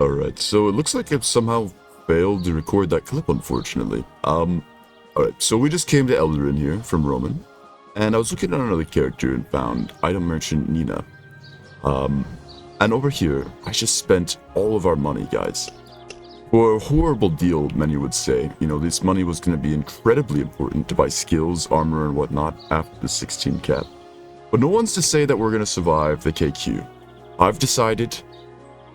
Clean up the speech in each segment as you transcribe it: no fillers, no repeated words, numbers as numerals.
Alright, so it looks like it somehow failed to record that clip, unfortunately. Alright, so we just came to Eldarin here from Roman, and I was looking at another character and found Item Merchant Nina. And over here, I just spent all of our money, guys. For a horrible deal, many would say. You know, this money was going to be incredibly important to buy skills, armor, and whatnot after the 16 cap. But no one's to say that we're going to survive the KQ. I've decided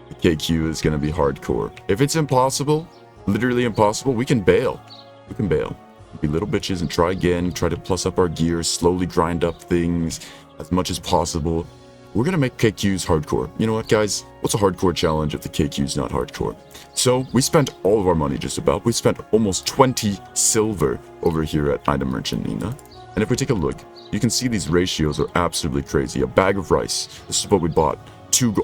the KQ is going to be hardcore. If it's impossible, literally impossible, we can bail. We can bail. Be little bitches and try again, try to plus up our gear, slowly grind up things as much as possible. We're going to make KQs hardcore. You know what, guys? What's a hardcore challenge if the KQ's not hardcore? So, we spent all of our money just about. We spent almost 20 silver over here at Item Merchant Nina. And if we take a look, you can see these ratios are absolutely crazy. A bag of rice. This is what we bought.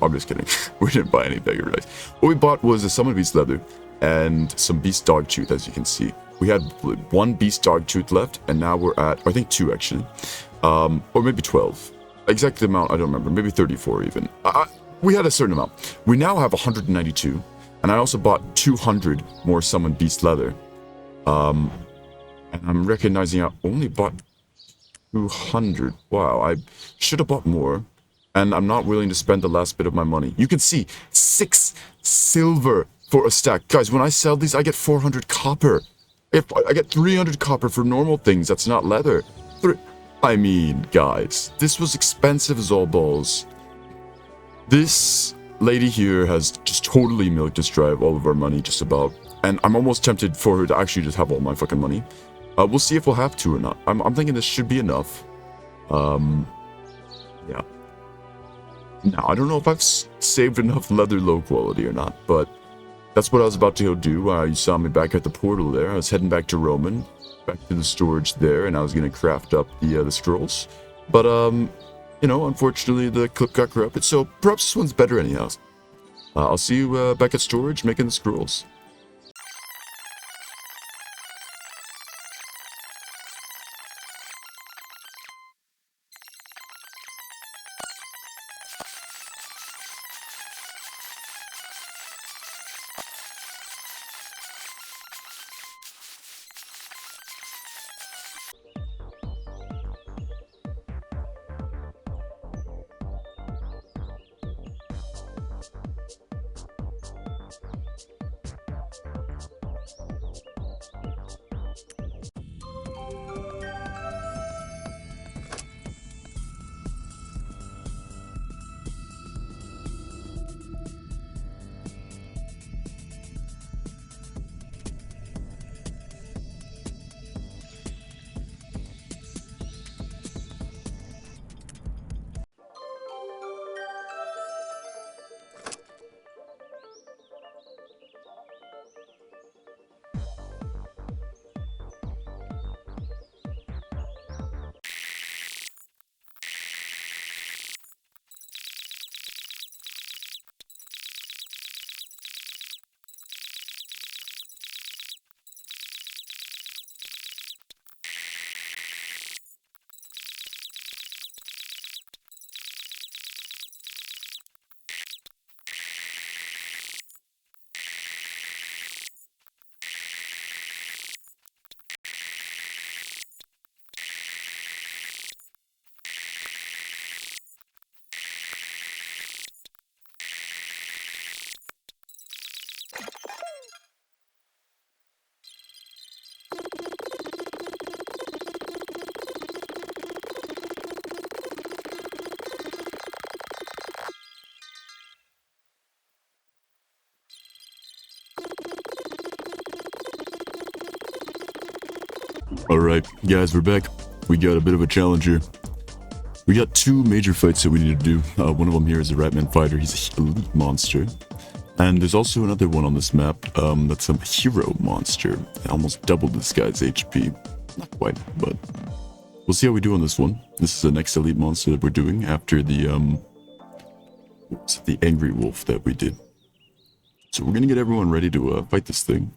I'm just kidding. We didn't buy any bag of rice. What we bought was a Summon Beast Leather and some Beast Dog Tooth, as you can see. We had one Beast Dog Tooth left, and now we're at, I think 2 actually. Or maybe 12. Exact amount, I don't remember. Maybe 34 even. We had a certain amount. We now have 192. And I also bought 200 more Summon Beast Leather. And I'm recognizing I only bought 200. Wow, I should have bought more. And I'm not willing to spend the last bit of my money. You can see 6 silver for a stack. Guys, when I sell these, I get 400 copper. If I get 300 copper for normal things, that's not leather. I mean, guys, this was expensive as all balls. This lady here has just totally milked us dry of all of our money, just about. And I'm almost tempted for her to actually just have all my fucking money. We'll see if we'll have to or not. I'm thinking this should be enough. Yeah. Now, I don't know if I've saved enough leather low quality or not, but that's what I was about to go do. You saw me back at the portal there. I was heading back to Roman, back to the storage there, and I was going to craft up the scrolls. But, you know, unfortunately, the clip got corrupted, so perhaps this one's better anyhow. I'll see you back at storage making the scrolls. Alright, guys, we're back. We got a bit of a challenge here. We got 2 major fights that we need to do. One of them here is a Ratman fighter. He's an elite monster. And there's also another one on this map that's a hero monster. It almost doubled this guy's HP. Not quite, but we'll see how we do on this one. This is the next elite monster that we're doing after the angry wolf that we did. So we're gonna get everyone ready to fight this thing.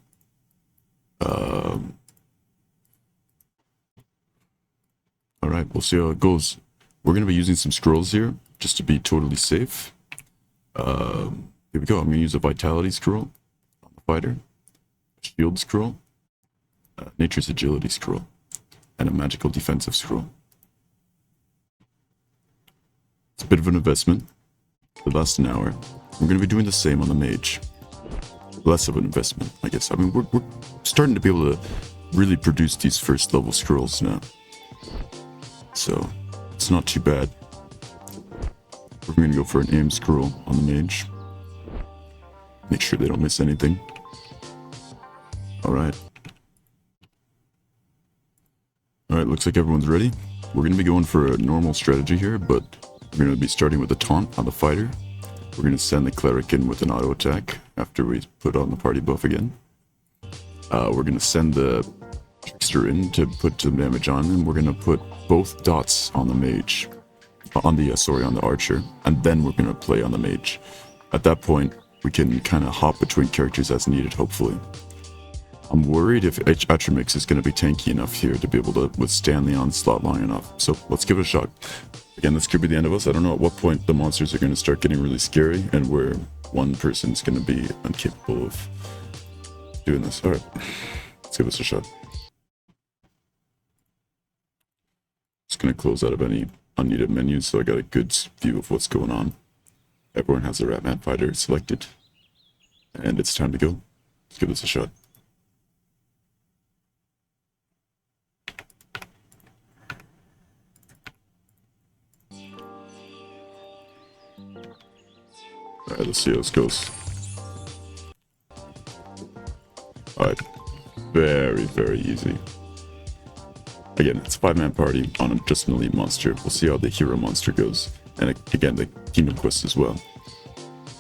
Alright, we'll see how it goes. We're going to be using some scrolls here, just to be totally safe. Here we go. I'm going to use a Vitality Scroll on the fighter, a Shield Scroll, Nature's Agility Scroll, and a Magical Defensive Scroll. It's a bit of an investment. It lasts an hour. We're going to be doing the same on the Mage. Less of an investment, I guess. I mean, we're starting to be able to really produce these first level scrolls now. So, it's not too bad. We're going to go for an aim scroll on the Mage. Make sure they don't miss anything. Alright. Alright, looks like everyone's ready. We're going to be going for a normal strategy here, but we're going to be starting with a taunt on the fighter. We're going to send the cleric in with an auto attack after we put on the party buff again. We're going to send the trickster in to put some damage on, and we're going to put both dots on the mage. On the archer, and then we're going to play on the mage. At that point, we can kind of hop between characters as needed, hopefully. I'm worried if Atromix is going to be tanky enough here to be able to withstand the onslaught long enough. So let's give it a shot. Again, this could be the end of us. I don't know at what point the monsters are going to start getting really scary and where one person's going to be incapable of doing this. Alright, let's give this a shot. Just going to close out of any unneeded menus so I got a good view of what's going on. Everyone has a Ratman fighter selected. And it's time to go. Let's give this a shot. Alright, let's see how this goes. Alright. Very, very easy. Again, it's a 5-man party on just an elite monster. We'll see how the hero monster goes. And again, the kingdom quest as well.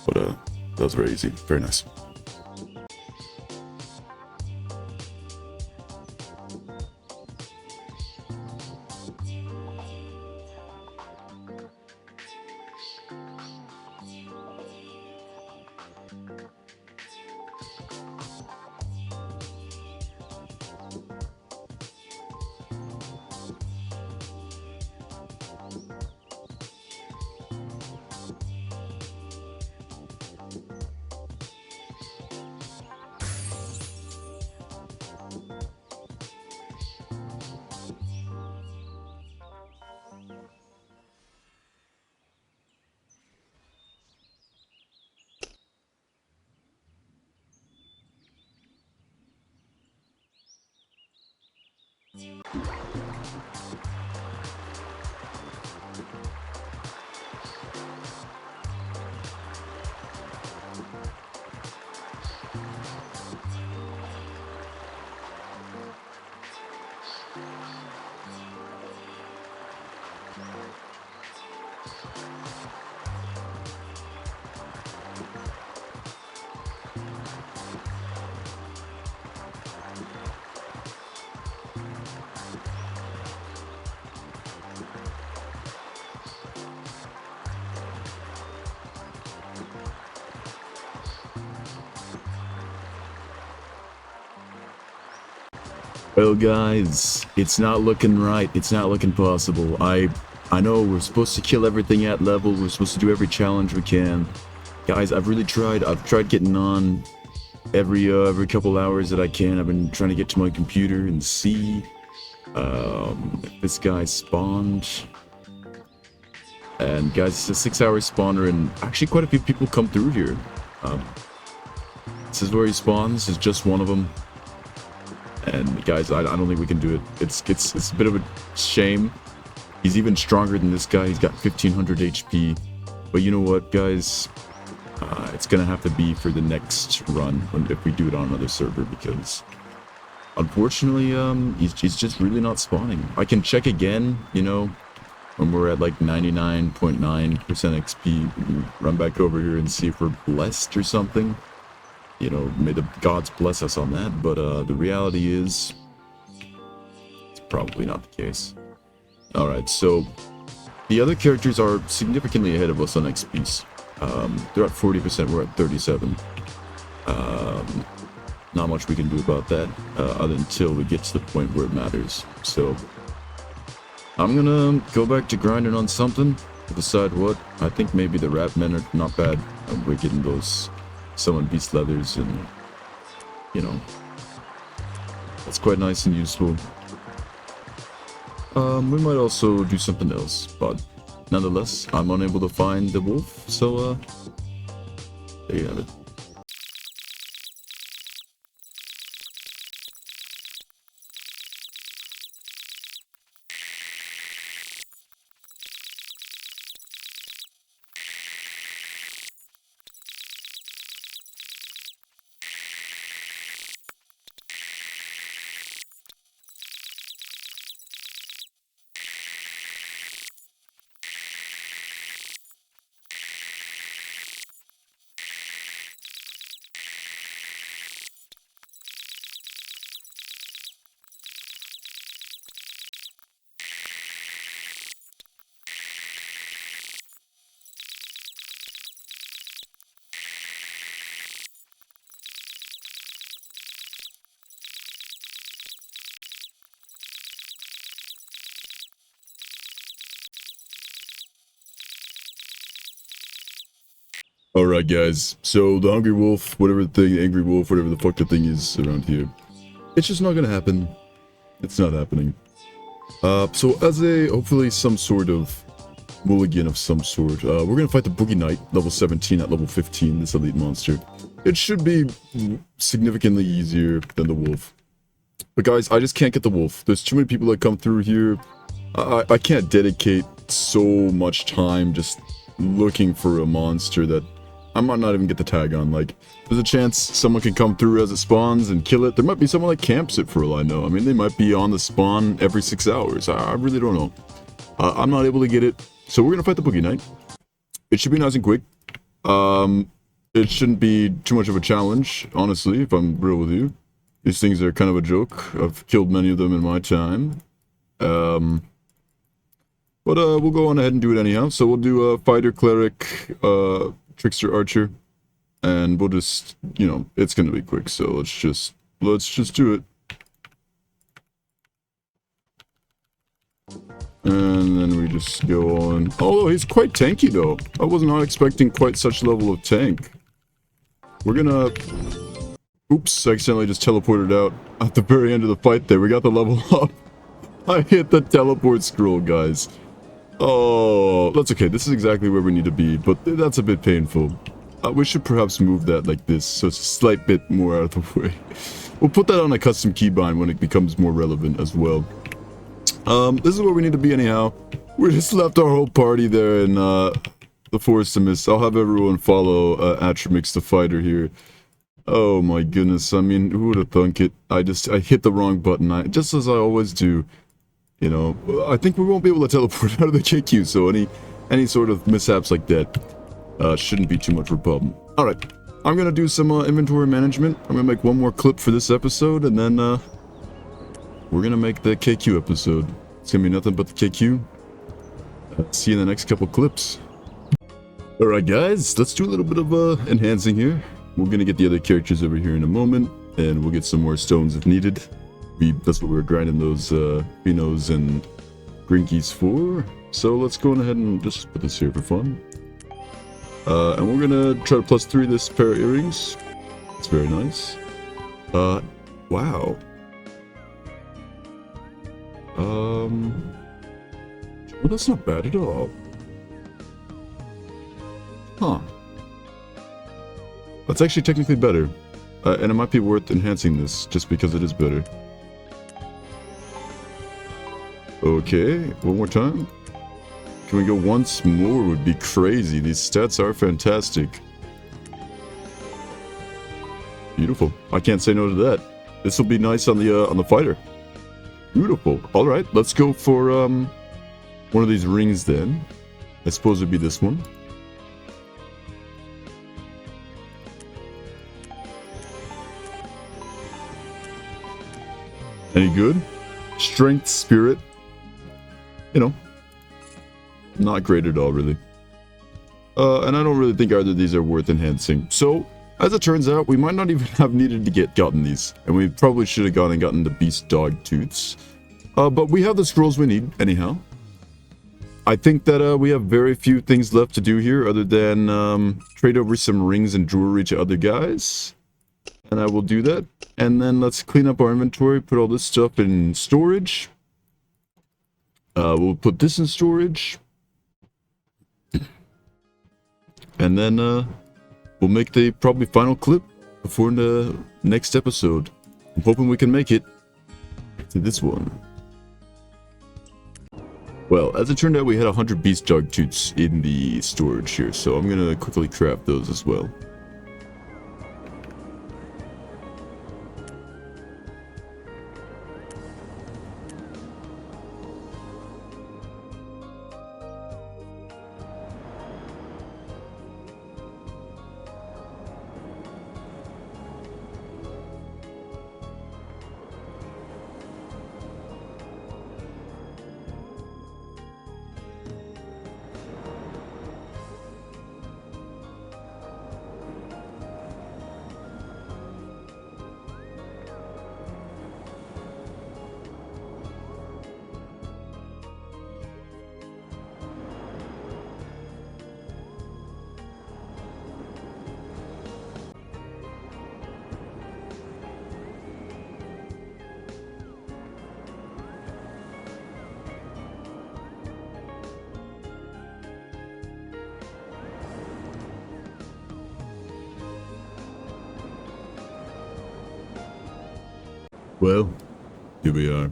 But that was very easy. Very nice. Well guys, it's not looking right, it's not looking possible. I know we're supposed to kill everything at level, we're supposed to do every challenge we can. Guys, I've tried getting on every couple hours that I can. I've been trying to get to my computer and see if this guy spawned. And guys, it's a 6-hour spawner, and actually quite a few people come through here. This is where he spawns, it's just one of them. And guys, I don't think we can do it. It's a bit of a shame. He's even stronger than this guy. He's got 1500 HP. But you know what, guys? It's gonna have to be for the next run if we do it on another server, because unfortunately, he's just really not spawning. I can check again, you know, when we're at like 99.9% XP. Run back over here and see if we're blessed or something. You know, may the gods bless us on that, but the reality is, it's probably not the case. Alright, so the other characters are significantly ahead of us on XPs. They're at 40%, we're at 37. Not much we can do about that, until we get to the point where it matters. So, I'm gonna go back to grinding on something, decide what. I think maybe the Rat Men are not bad. we're getting those summon beast leathers, and you know, that's quite nice and useful. We might also do something else, but nonetheless, I'm unable to find the wolf, so there you have it. Alright guys, so the Hungry Wolf, whatever the thing, Angry Wolf, whatever the fuck the thing is around here, it's just not gonna happen. It's not happening. So as a, hopefully some sort of mulligan of some sort, we're gonna fight the Boogie Knight, level 17 at level 15, this elite monster. It should be significantly easier than the wolf. But guys, I just can't get the wolf. There's too many people that come through here. I can't dedicate so much time just looking for a monster that I might not even get the tag on. Like, there's a chance someone can come through as it spawns and kill it. There might be someone that camps it for all I know. I mean, they might be on the spawn every 6 hours. I really don't know. I'm not able to get it. So we're going to fight the Boogie Knight. It should be nice and quick. It shouldn't be too much of a challenge, honestly, if I'm real with you. These things are kind of a joke. I've killed many of them in my time. But we'll go on ahead and do it anyhow. So we'll do a fighter, cleric, trickster, archer, and we'll just, you know, it's gonna be quick. So let's just do it. And then we just go on. Oh, he's quite tanky though. I was not expecting quite such level of tank. We're gonna. Oops! I accidentally just teleported out at the very end of the fight. There, we got the level up. I hit the teleport scroll, guys. Oh, that's okay. This is exactly where we need to be, but that's a bit painful. We should perhaps move that like this, so it's a slight bit more out of the way. We'll put that on a custom keybind when it becomes more relevant as well. This is where we need to be anyhow. We just left our whole party there in the Forest of Mist. I'll have everyone follow Atromix the fighter here. Oh my goodness, I mean, who would have thunk it? I hit the wrong button, just as I always do. You know, I think we won't be able to teleport out of the KQ, so any sort of mishaps like that shouldn't be too much of a problem. Alright, I'm gonna do some inventory management. I'm gonna make one more clip for this episode, and then we're gonna make the KQ episode. It's gonna be nothing but the KQ. See you in the next couple clips. Alright guys, let's do a little bit of enhancing here. We're gonna get the other characters over here in a moment, and we'll get some more stones if needed. That's what we were grinding those Pinos and Grinkies for. So let's go on ahead and just put this here for fun. And we're gonna try to +3 this pair of earrings. It's very nice. Wow. Well, that's not bad at all. Huh. That's actually technically better. And it might be worth enhancing this, just because it is better. Okay, one more time. Can we go once more? Would be crazy. These stats are fantastic. Beautiful. I can't say no to that. This will be nice on the fighter. Beautiful. All right, let's go for one of these rings then. I suppose it'd be this one. Any good? Strength, spirit. You know, not great at all, really. And I don't really think either of these are worth enhancing. So, as it turns out, we might not even have needed to gotten these. And we probably should have gone and gotten the beast dog tooths. But we have the scrolls we need, anyhow. I think that we have very few things left to do here other than trade over some rings and jewelry to other guys. And I will do that. And then let's clean up our inventory, put all this stuff in storage. We'll put this in storage. And then we'll make the probably final clip before the next episode. I'm hoping we can make it to this one. Well, as it turned out, we had 100 beast dog toots in the storage here, so I'm gonna quickly craft those as well. Well, here we are,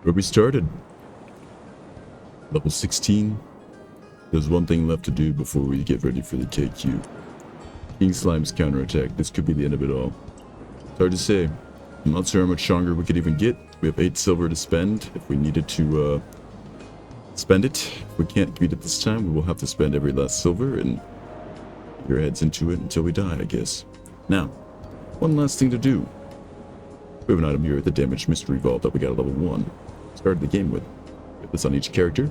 where we started. Level 16. There's one thing left to do before we get ready for the KQ. King Slime's counterattack. This could be the end of it all. It's hard to say. I'm not sure how much stronger we could even get. We have 8 silver to spend if we needed to spend it. If we can't beat it this time, we will have to spend every last silver and get our heads into it until we die, I guess. Now, one last thing to do. We have an item here, the damaged mystery vault that we got at level 1. Started the game with. We have this on each character.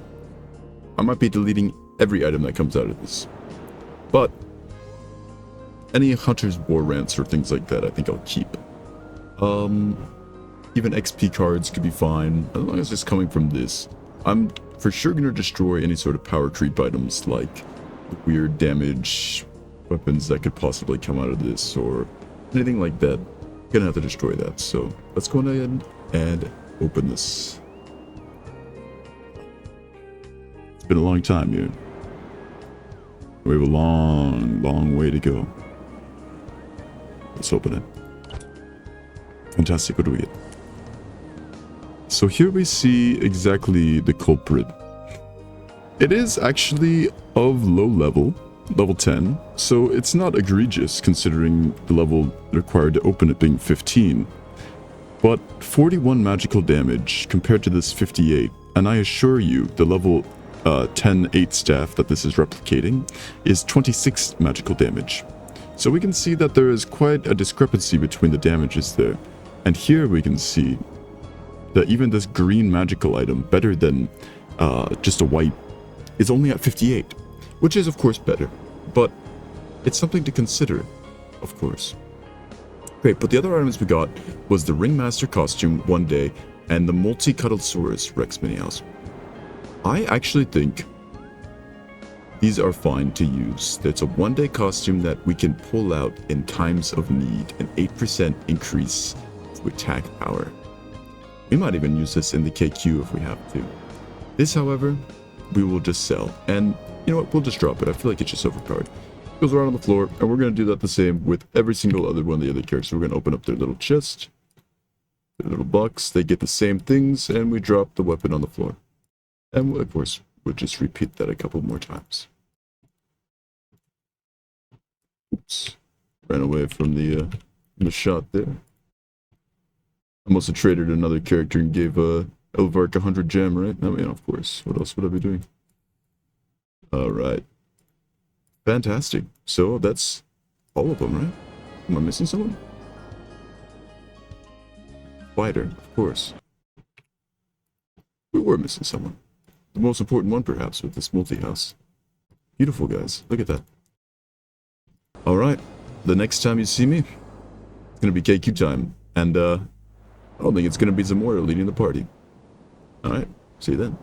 I might be deleting every item that comes out of this. But any hunter's war rants or things like that I think I'll keep. Even XP cards could be fine, as long as it's coming from this. I'm for sure going to destroy any sort of power creep items like weird damage weapons that could possibly come out of this or anything like that. Gonna have to destroy that, so let's go ahead and open this. It's been a long time here. We have a long way to go. Let's open it. Fantastic, what do we get? So here we see exactly the culprit. It is actually of low level. Level 10, so it's not egregious considering the level required to open it being 15. But 41 magical damage compared to this 58, and I assure you the level 10 8 staff that this is replicating is 26 magical damage. So we can see that there is quite a discrepancy between the damages there. And here we can see that even this green magical item, better than just a white, is only at 58. Which is, of course, better. But it's something to consider, of course. Great, but the other items we got was the Ringmaster costume one day and the Multi-Cuddled Saurus Rex Mini-House. I actually think these are fine to use. It's a one-day costume that we can pull out in times of need, an 8% increase to attack power. We might even use this in the KQ if we have to. This, however, we will just sell, and you know what, we'll just drop it. I feel like it's just overpowered. It goes around on the floor, and we're going to do that the same with every single other one of the other characters. We're going to open up their little chest, their little box, they get the same things, and we drop the weapon on the floor. And of course, we'll just repeat that a couple more times. Oops. Ran away from the shot there. I must have traded another character and gave Elvark 100 gem, right? I mean, of course. What else would I be doing? Alright. Fantastic. So that's all of them, right? Am I missing someone? Spider, of course. We were missing someone. The most important one, perhaps, with this multi-house. Beautiful, guys. Look at that. Alright. The next time you see me, it's going to be KQ time. And, I don't think it's going to be Zamora leading the party. Alright. See you then.